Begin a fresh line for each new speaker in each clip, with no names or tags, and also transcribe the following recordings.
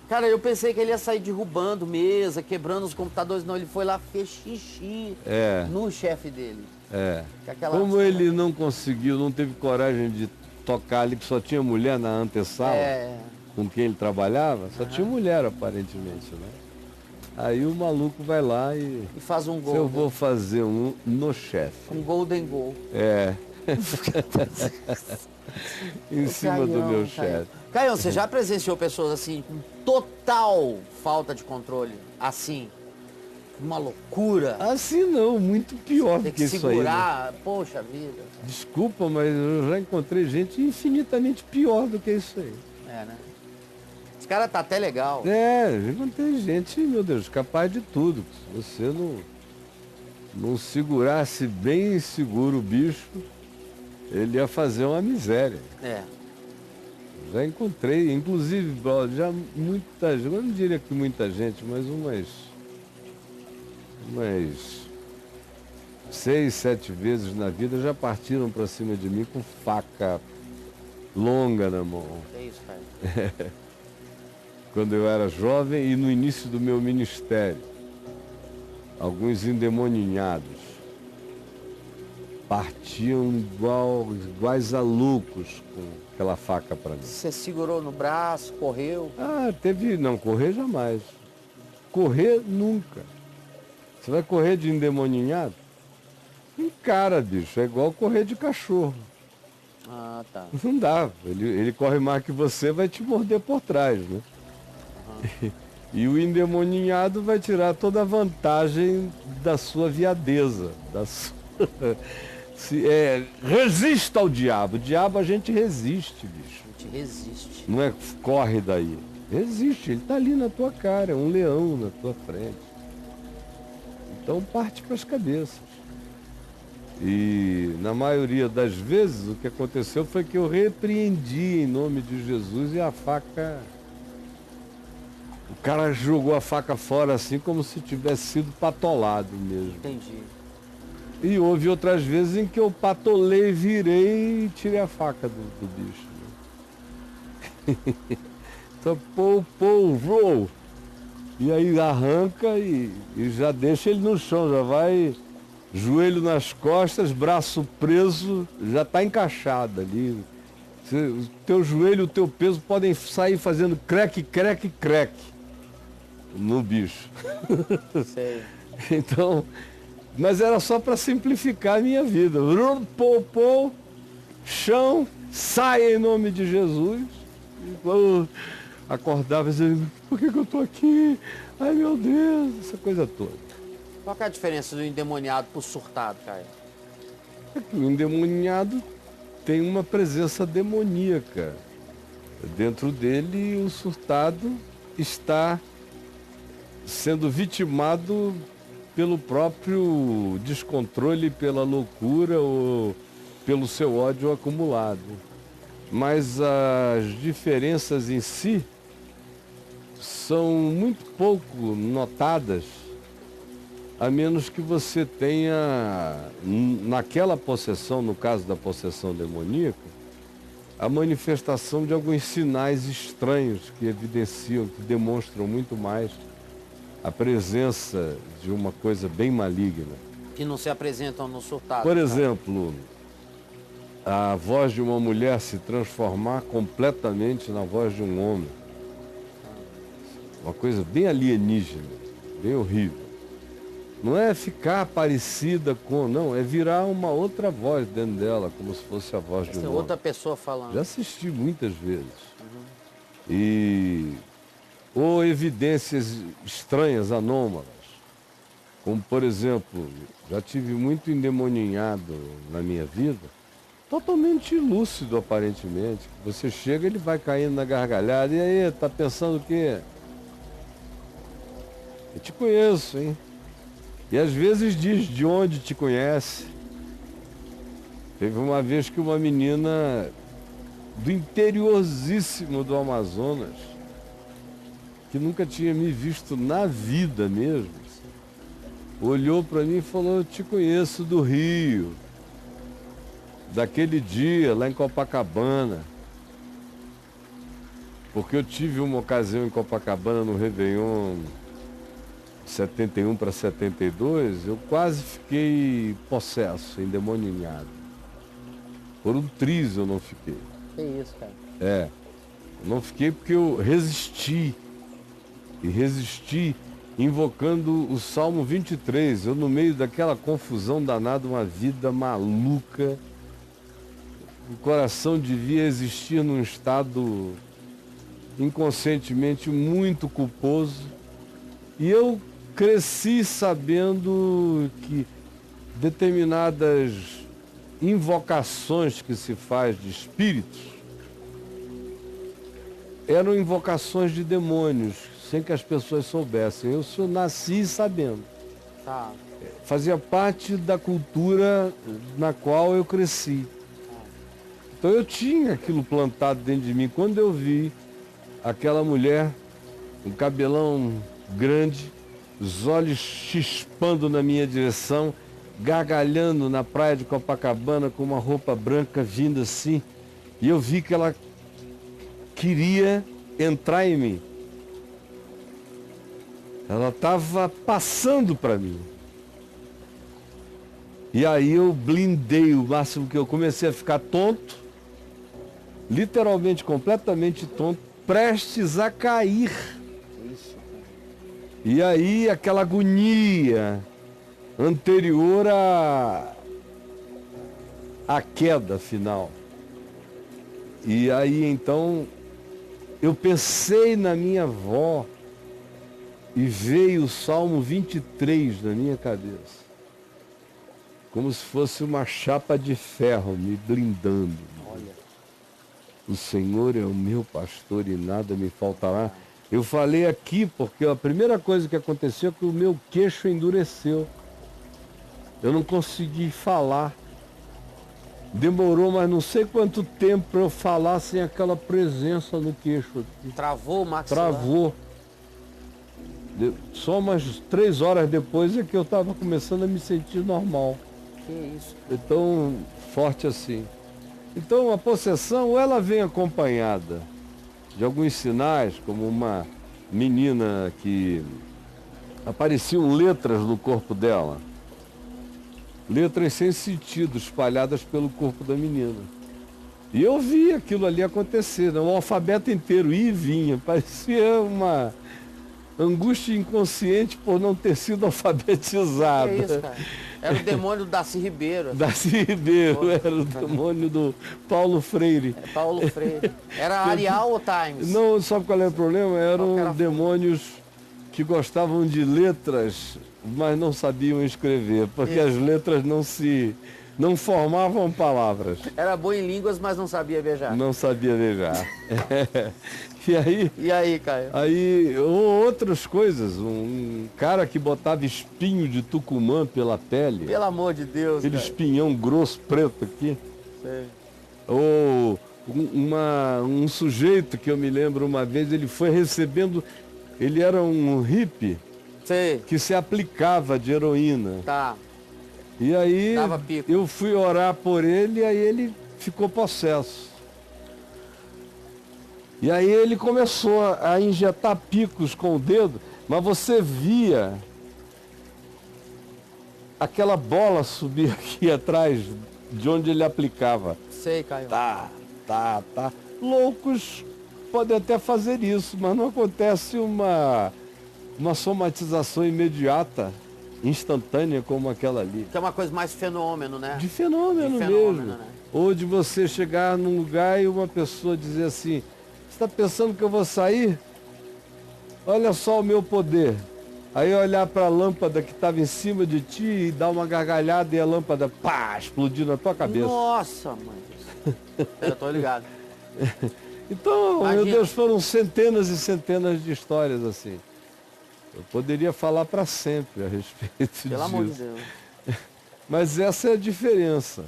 Cara, eu pensei que ele ia sair derrubando mesa, quebrando os computadores. Não, ele foi lá, fez xixi no chefe dele.
Como ele não conseguiu, não teve coragem de tocar ali, que só tinha mulher na antessala, com quem ele trabalhava, só tinha mulher aparentemente, né? Aí o maluco vai lá e
faz um gol.
Eu vou fazer um no chefe.
Um golden goal.
Em cima do meu chefe.
Caião, você já presenciou pessoas assim, com total falta de controle? Assim? Uma loucura?
Assim não, muito pior do que isso aí.
Tem que segurar, poxa vida.
Desculpa, mas eu já encontrei gente infinitamente pior do que isso aí.
Né? Esse cara tá até legal.
Eu encontrei gente, meu Deus, capaz de tudo. Se você não segurasse bem seguro o bicho, ele ia fazer uma miséria. Já encontrei, inclusive, já muita gente, eu não diria que muita gente, mas umas 6, 7 vezes na vida já partiram para cima de mim com faca longa na mão.
É isso, cara.
Quando eu era jovem e no início do meu ministério, alguns endemoninhados partiam iguais a loucos com aquela faca para mim.
Você segurou no braço, correu?
Não, correr jamais. Correr nunca. Você vai correr de endemoninhado? Encara, bicho, é igual correr de cachorro.
Tá.
Não dá, ele corre mais que você, vai te morder por trás, né? E o endemoninhado vai tirar toda a vantagem da sua viadeza, resista ao diabo. O diabo a gente resiste, bicho.
A gente resiste.
Não é corre daí. Resiste, ele tá ali na tua cara, é um leão na tua frente. Então parte para as cabeças. E na maioria das vezes o que aconteceu foi que eu repreendi em nome de Jesus e a faca... O cara jogou a faca fora assim como se tivesse sido patolado mesmo.
Entendi.
E houve outras vezes em que eu patolei, virei e tirei a faca do bicho. Né? Então, roll. E aí arranca e já deixa ele no chão, já vai joelho nas costas, braço preso, já está encaixado ali. O teu joelho e o teu peso podem sair fazendo creque, creque, creque no bicho.
Sei.
Então, mas era só para simplificar a minha vida. Chão, sai em nome de Jesus. E quando acordava dizendo, por que eu estou aqui? Ai meu Deus, essa coisa toda.
Qual que é a diferença do endemoniado pro surtado, Caio?
O endemoniado tem uma presença demoníaca dentro dele e o surtado está sendo vitimado pelo próprio descontrole, pela loucura ou pelo seu ódio acumulado. Mas as diferenças em si são muito pouco notadas, a menos que você tenha, naquela possessão, no caso da possessão demoníaca, a manifestação de alguns sinais estranhos que evidenciam, que demonstram muito mais a presença de uma coisa bem maligna.
Que não se apresentam no surtado.
Por exemplo, a voz de uma mulher se transformar completamente na voz de um homem. Uma coisa bem alienígena, bem horrível. Não é ficar parecida com, não, é virar uma outra voz dentro dela, como se fosse a voz de um homem.
Outra pessoa falando.
Já assisti muitas vezes. Ou evidências estranhas, anômalas. Como, por exemplo, já tive muito endemoninhado na minha vida, totalmente lúcido, aparentemente. Você chega, ele vai caindo na gargalhada, e aí, tá pensando o quê? Eu te conheço, hein? E às vezes diz de onde te conhece. Teve uma vez que uma menina do interiorzíssimo do Amazonas, que nunca tinha me visto na vida mesmo, olhou para mim e falou, eu te conheço do Rio, daquele dia lá em Copacabana, Porque eu tive uma ocasião em Copacabana, no Réveillon 71 para 72, eu quase fiquei possesso, endemoniado. Por um triz eu não fiquei.
Que isso, cara.
É, eu não fiquei porque eu resisti. E resisti invocando o Salmo 23. Eu, no meio daquela confusão danada, uma vida maluca, o coração devia existir num estado inconscientemente muito culposo. E eu cresci sabendo que determinadas invocações que se faz de espíritos eram invocações de demônios, sem que as pessoas soubessem. Eu só nasci sabendo.
Tá.
Fazia parte da cultura na qual eu cresci. Então eu tinha aquilo plantado dentro de mim. Quando eu vi aquela mulher, um cabelão grande, os olhos chispando na minha direção, gargalhando na praia de Copacabana com uma roupa branca vindo assim, e eu vi que ela queria entrar em mim. Ela estava passando para mim. E aí eu blindei o máximo que eu comecei a ficar tonto, literalmente completamente tonto, prestes a cair.
Isso.
E aí aquela agonia anterior à queda final. E aí então eu pensei na minha avó e veio o Salmo 23 na minha cabeça. Como se fosse uma chapa de ferro me blindando.
Olha.
O Senhor é o meu pastor e nada me faltará. Eu falei aqui porque a primeira coisa que aconteceu é que o meu queixo endureceu. Eu não consegui falar. Demorou, mas não sei quanto tempo para eu falar sem aquela presença no queixo aqui.
Travou o maxilar.
Travou. Só umas 3 horas depois é que eu estava começando a me sentir normal.
Que isso.
Tão forte assim. Então a possessão, ela vem acompanhada de alguns sinais, como uma menina que apareciam letras no corpo dela. Letras sem sentido, espalhadas pelo corpo da menina. E eu vi aquilo ali acontecer, né? O alfabeto inteiro ia e vinha. Parecia uma angústia inconsciente por não ter sido alfabetizado.
Que isso, cara. Era o demônio do Darcy Ribeiro.
Darcy Ribeiro, era o demônio do Paulo Freire.
É Paulo Freire. Era Arial ou Times?
Não, sabe qual é o problema? Eram
Era
demônios que gostavam de letras, mas não sabiam escrever, porque as letras não formavam palavras.
Era bom em línguas, mas não sabia beijar.
Não sabia beijar.
E aí, Caio?
Aí, outras coisas, um cara que botava espinho de tucumã pela pele.
Pelo amor de Deus,
Aquele
cara.
espinhão grosso, preto aqui.
Sei.
Ou um sujeito que eu me lembro uma vez, ele foi recebendo, ele era um hippie
Sei.
que se aplicava de heroína.
Tá.
E aí
Dava pico.
eu fui orar por ele e aí ele ficou possesso. E aí ele começou a injetar picos com o dedo, mas você via aquela bola subir aqui atrás de onde ele aplicava.
Sei, Caio.
Tá. Loucos podem até fazer isso, mas não acontece uma somatização imediata, instantânea como aquela ali.
Que é uma coisa mais fenômeno, né?
De fenômeno, mesmo.
Né?
Ou de você chegar num lugar e uma pessoa dizer assim, você está pensando que eu vou sair? Olha só o meu poder. Aí olhar para a lâmpada que estava em cima de ti e dar uma gargalhada e a lâmpada, pá, explodir na tua cabeça.
Nossa, mãe. Eu tô ligado.
Então,
Imagina.
meu Deus, foram centenas e centenas de histórias assim. Eu poderia falar para sempre a respeito disso.
Pelo amor de Deus.
Mas essa é a diferença.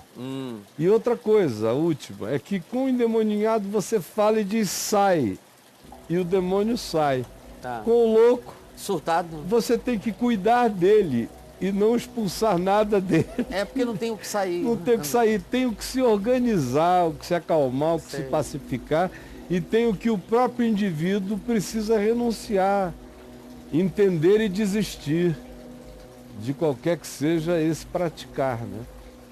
E outra coisa, a última, é que com o endemoniado você fala e diz sai. E o demônio sai.
Tá.
Com o louco,
Surtado?
você tem que cuidar dele e não expulsar nada dele.
É porque não tem o que sair.
Não tem o que sair, tem o que se organizar, o que se acalmar, o que
Sei.
se pacificar e tem o que o próprio indivíduo precisa renunciar, entender e desistir de qualquer que seja esse praticar, né?